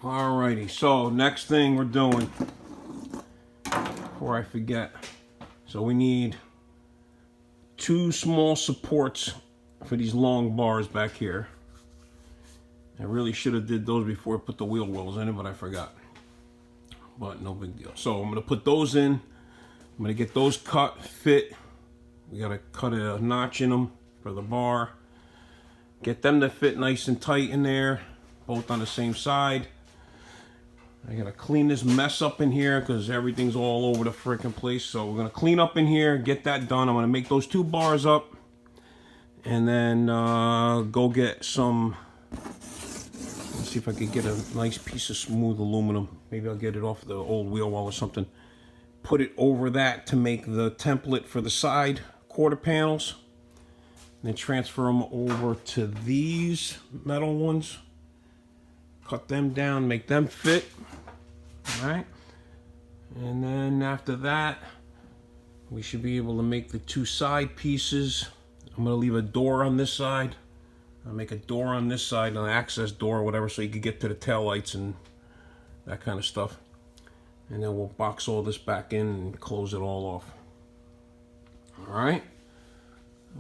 Alrighty, so next thing we're doing, before I forget, so we need 2 small supports for these long bars back here. I really should have did those before I put the wheel wells in it, but I forgot. But no big deal. So I'm gonna put those in. I'm gonna get those cut, fit. We gotta cut a notch in them for the bar. Get them to fit nice and tight in there, both on the same side. I gotta clean this mess up in here because everything's all over the freaking place. So we're gonna clean up in here, get that done. I'm gonna make those 2 bars up and then go get some, let's see if I can get a nice piece of smooth aluminum. Maybe I'll get it off the old wheel well or something. Put it over that to make the template for the side quarter panels. And then transfer them over to these metal ones. Cut them down, make them fit. All right. And then after that, we should be able to make the 2 side pieces. I'm gonna leave a door on this side. I'll make a door on this side, an access door or whatever, so you can get to the taillights and that kind of stuff. And then we'll box all this back in and close it all off. All right.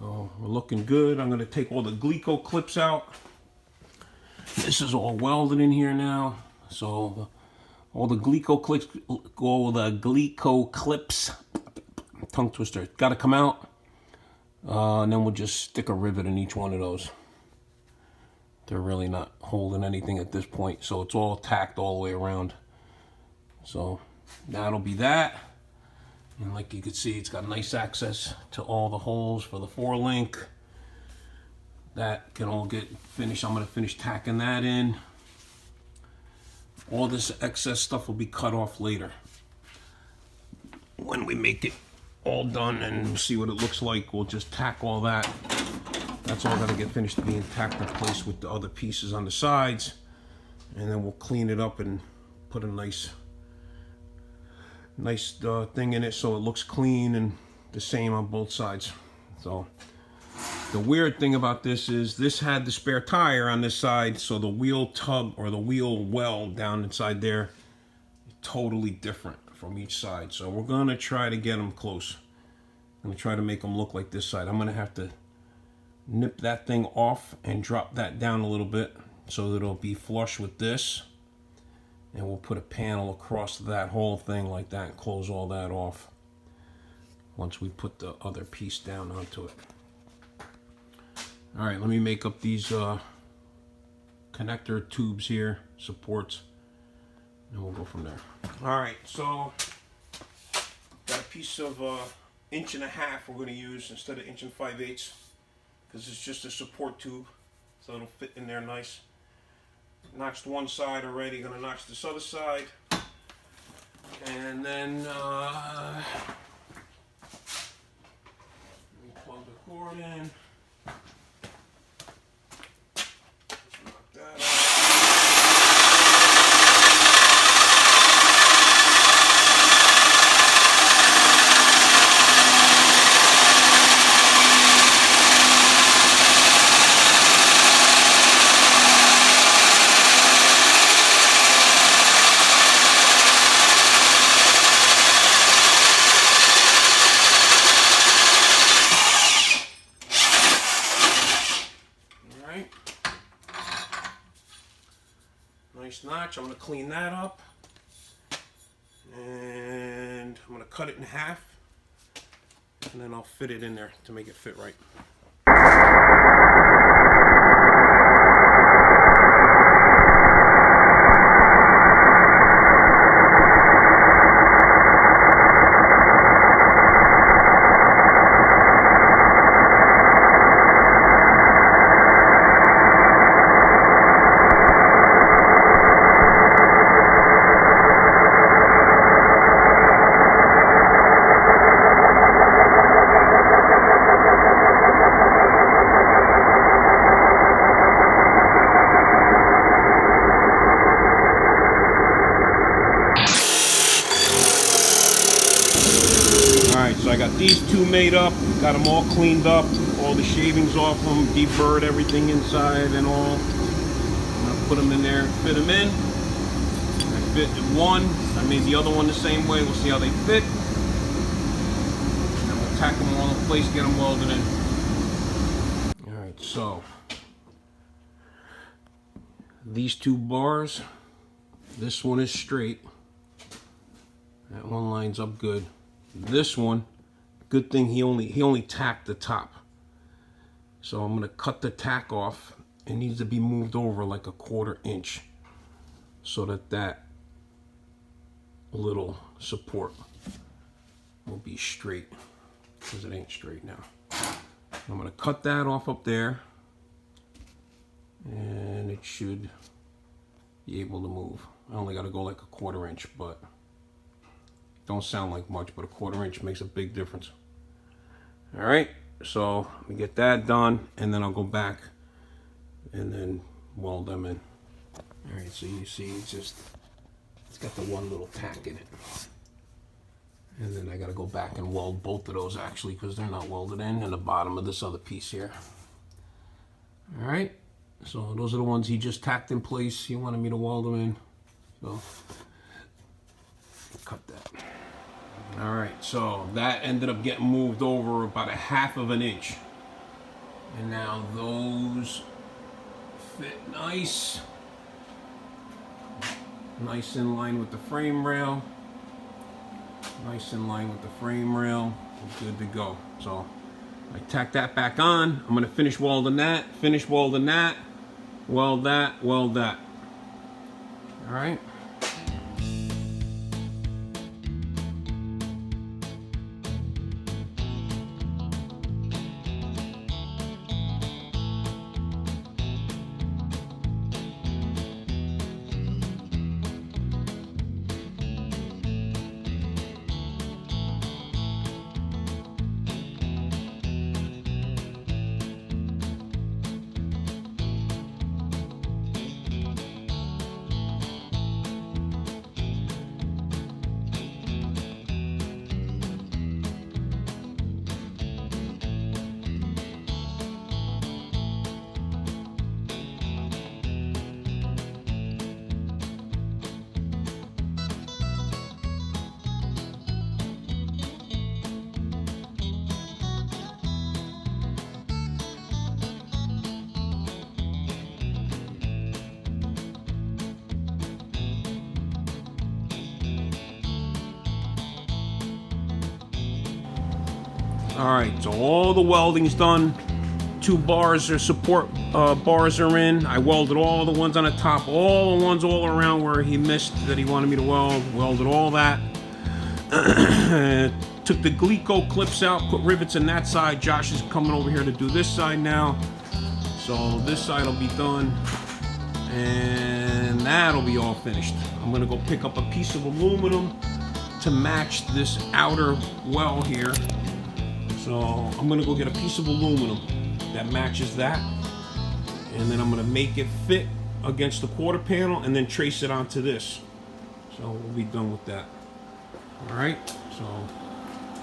Oh, we're looking good. I'm gonna take all the glico clips out. This is all welded in here now, so all the glico clips, tongue twister, got to come out. And then we'll just stick a rivet in each one of those. They're really not holding anything at this point, so it's all tacked all the way around. So that'll be that. And like you can see, it's got nice access to all the holes for the 4-link. That can all get finished. I'm going to finish tacking that in. All this excess stuff will be cut off later. When we make it all done and see what it looks like, we'll just tack all that. That's all got to get finished being tacked in place with the other pieces on the sides. And then we'll clean it up and put a nice thing in it so it looks clean and the same on both sides. So the weird thing about this is this had the spare tire on this side, so the wheel tub or the wheel well down inside there is totally different from each side. So we're gonna try to get them close. I'm gonna try to make them look like this side. I'm gonna have to nip that thing off and drop that down a little bit so that it'll be flush with this. And we'll put a panel across that whole thing like that and close all that off once we put the other piece down onto it. All right, let me make up these connector tubes here, supports, and we'll go from there. All right, so got a piece of 1.5 inches we're going to use instead of 1 5/8 because it's just a support tube, so it'll fit in there nice. Notched one side already, going to notch this other side, and then let me plug the cord in. Nice notch. I'm going to clean that up and I'm going to cut it in half and then I'll fit it in there to make it fit right. So I got these 2 made up, got them all cleaned up, all the shavings off them, deburred everything inside and all. I'm gonna put them in there, fit them in. fit in one. I made the other one the same way. We'll see how they fit. And then we'll tack them all in place, get them welded in. All right, so these two bars, this one is straight. That one lines up good. This one, good thing he only tacked the top. So I'm gonna cut the tack off. It needs to be moved over like a 1/4 inch so that little support will be straight, because it ain't straight now. I'm gonna cut that off up there, and it should be able to move. I only gotta go like a 1/4 inch, but don't sound like much, but a 1/4 inch makes a big difference. All right, so we get that done, and then I'll go back and then weld them in. All right, so you see it's got the one little tack in it. And then I gotta go back and weld both of those actually, because they're not welded in the bottom of this other piece here. All right, so those are the ones he just tacked in place. He wanted me to weld them in, so cut that. All right, so that ended up getting moved over about a 1/2 inch. And now those fit nice in line with the frame rail. Nice in line with the frame rail. Good to go. So I tack that back on. I'm gonna finish welding that, weld that, weld that. All right. All right, so all the welding's done. 2 bars or support bars are in. I welded all the ones on the top, all the ones all around where he missed that he wanted me to weld. Welded all that. Took the glico clips out, put rivets in that side. Josh is coming over here to do this side now. So this side will be done, and that'll be all finished. I'm gonna go pick up a piece of aluminum to match this outer well here. So I'm gonna go get a piece of aluminum that matches that, and then I'm gonna make it fit against the quarter panel and then trace it onto this. So we'll be done with that. All right, so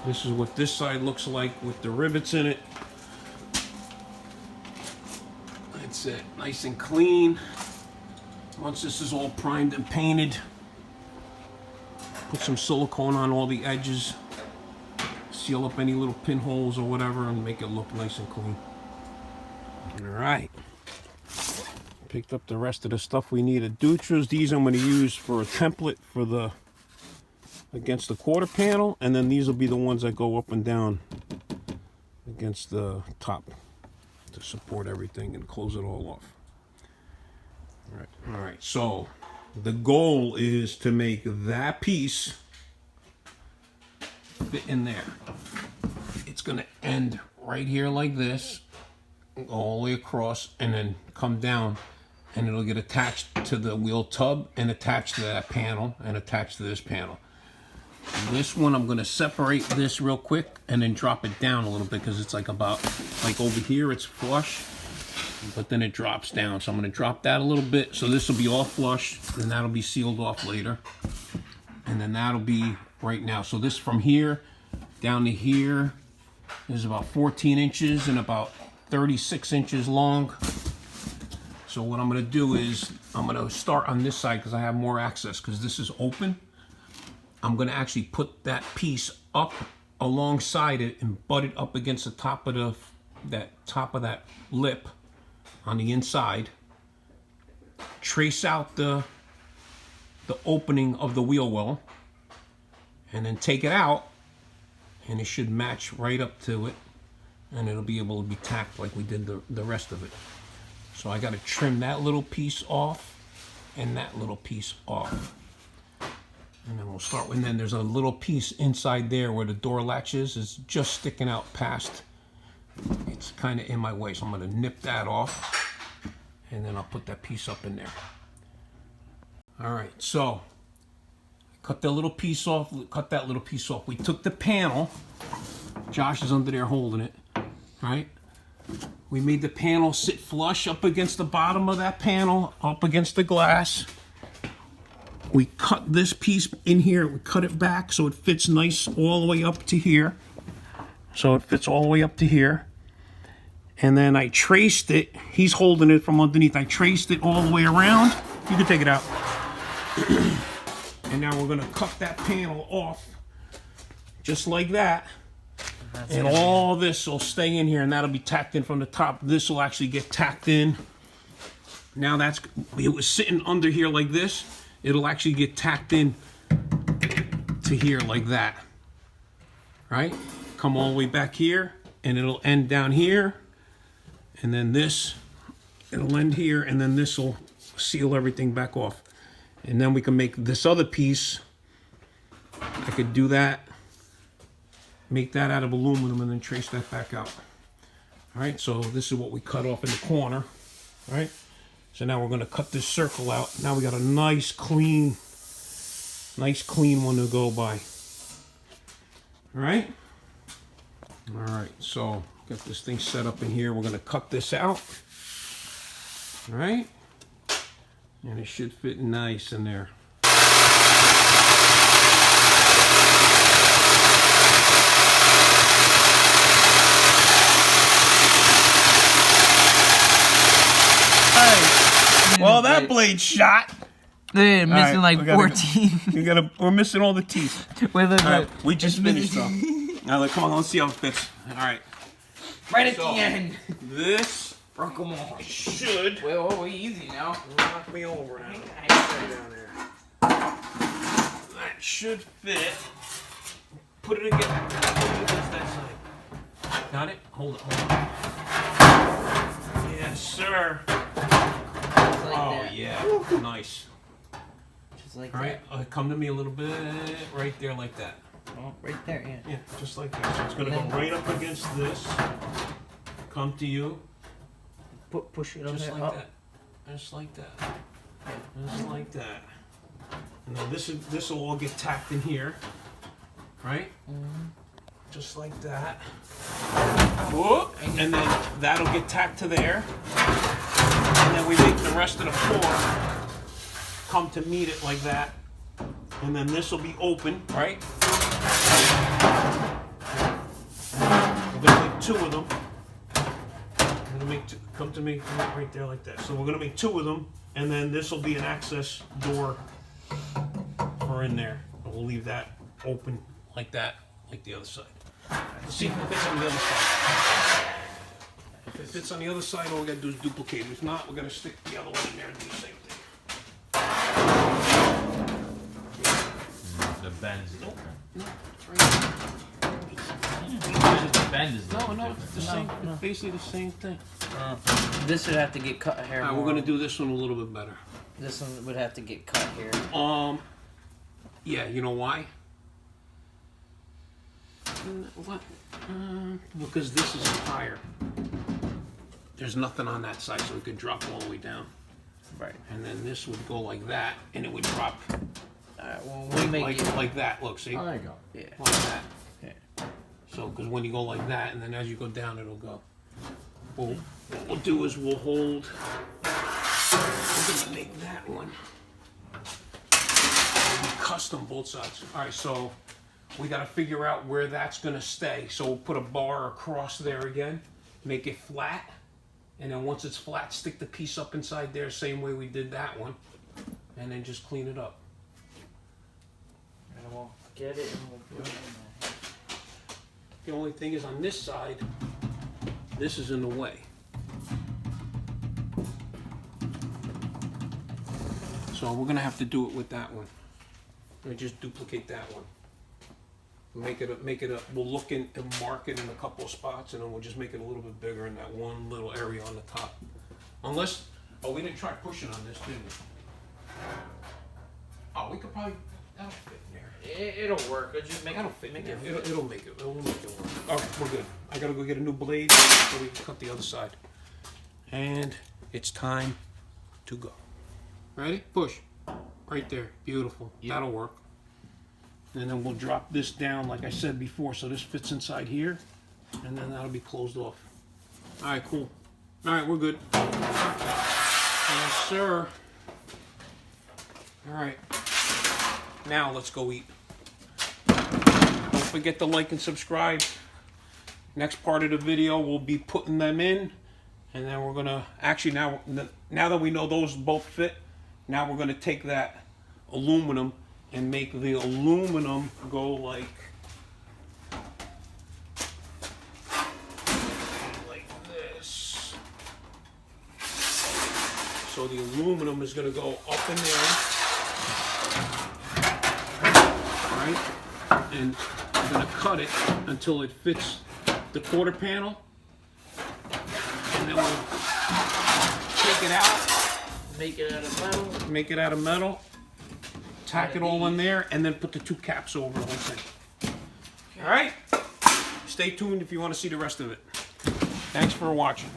this is what this side looks like with the rivets in it. That's it, nice and clean. Once this is all primed and painted, put some silicone on all the edges, seal up any little pinholes or whatever, and make it look nice and clean. All right, picked up the rest of the stuff we need at Dutra's. These I'm going to use for a template for the against the quarter panel, and then these will be the ones that go up and down against the top to support everything and close it all off. All right, so the goal is to make that piece fit in there. It's going to end right here like this, go all the way across, and then come down, and it'll get attached to the wheel tub and attached to that panel and attached to this panel. This one I'm going to separate this real quick and then drop it down a little bit, because it's like over here it's flush, but then it drops down. So I'm going to drop that a little bit, so this will be all flush, and that'll be sealed off later, and then that'll be right now. So this from here down to here is about 14 inches and about 36 inches long. So what I'm going to do is I'm gonna start on this side because I have more access because this is open. I'm gonna actually put that piece up alongside it and butt it up against the top of that lip on the inside. Trace out the opening of the wheel well, and then take it out, and it should match right up to it, and it'll be able to be tacked like we did the rest of it. So I got to trim that little piece off and that little piece off. And then we'll start with, and then there's a little piece inside there where the door latch is just sticking out past. It's kind of in my way, so I'm going to nip that off, and then I'll put that piece up in there. All right, so cut that little piece off. Cut that little piece off. We took the panel. Josh is under there holding it, right? We made the panel sit flush up against the bottom of that panel, up against the glass. We cut this piece in here. We cut it back so it fits nice all the way up to here. So it fits all the way up to here. And then I traced it. He's holding it from underneath. I traced it all the way around. You can take it out. And now we're going to cut that panel off just like that. And all this will stay in here, and that'll be tacked in from the top. This will actually get tacked in. Now it was sitting under here like this. It'll actually get tacked in to here like that. Right? Come all the way back here, and it'll end down here. And then this, it'll end here, and then this will seal everything back off. And then we can make this other piece. I could do that. Make that out of aluminum and then trace that back out. All right, so this is what we cut off in the corner. All right, so now we're going to cut this circle out. Now we got a nice clean one to go by. All right, so get this thing set up in here. We're going to cut this out. All right, and it should fit nice in there. Well, that blade shot. They're missing right, like 14. We're missing all the teeth. Right, we just finished though. Now, come on, let's see how it fits. All right. Right at the end. This broke them all. Should. Well, easy now. Knock me over now. Down there. That should fit. Put it against that side. Got it? Hold it. Yes, sir. Like oh, that. yeah. Nice. Just like all right, that. Come to me a little bit. Right there, like that. Oh, right there, yeah. Yeah, just like that. So it's going to go right up against this. Come to you. Push it just there. Like that. Just like that. Just like that. And then this will all get tacked in here. Right? Mm-hmm. Just like that. Whoop. And then that'll get tacked to there. And then we make the rest of the floor come to meet it like that. And then this will be open, right? We're going to make two of them. I'm going to make two, come to me right there like that. So we're going to make two of them, and then this will be an access door for in there. And we'll leave that open like that, like the other side. Let's see if it fits on the other side. If it fits on the other side, all we got to do is duplicate it. If not, we're going to stick the other one in there and do the same thing. The bend is Nope. different. No, it's right here. The bend is No, different. it's the same. It's basically the same thing. This would have to get cut here. We're going to do this one a little bit better. This one would have to get cut here. Yeah, you know why? What? Because this is higher. There's nothing on that side, so it could drop all the way down. Right. And then this would go like that, and it would drop Alright, well, we'll make it. like that. Look, see? Oh, there you go. Yeah. Like that. Yeah. So, because when you go like that, and then as you go down, it'll go. Well, what we'll do is we'll hold. We're gonna make that one custom both sides. All right, so we got to figure out where that's gonna stay. So we'll put a bar across there again, make it flat, And then once it's flat, stick the piece up inside there, same way we did that one. And then just clean it up. And we'll get it and we'll put it in there. The only thing is on this side, this is in the way. So we're gonna have to do it with that one. And just duplicate that one. Make it a, we'll look in and mark it in a couple of spots, and then we'll just make it a little bit bigger in that one little area on the top. Unless, oh, we didn't try pushing on this, did we? Oh, we could probably, that'll fit in there. It'll work. It'll just make That'll it fit make in it. there. It'll make it work. Okay, we're good. I gotta go get a new blade so we can cut the other side. And it's time to go. Ready? Push. Right there. Beautiful. Yep. That'll work. And then we'll drop this down like I said before, so this fits inside here, and then that'll be closed off. All right, cool. All right, we're good. Yes, sir. All right. Now let's go eat. Don't forget to like and subscribe. Next part of the video, we'll be putting them in, and then we're gonna actually now that we know those both fit, now we're gonna take that aluminum and make the aluminum go like this. So the aluminum is going to go up in there, right? And I'm going to cut it until it fits the quarter panel, and then we'll take it out, Make it out of metal. make it out of metal. Tack it all in there, and then put the two caps over the whole thing. All right? Stay tuned if you want to see the rest of it. Thanks for watching.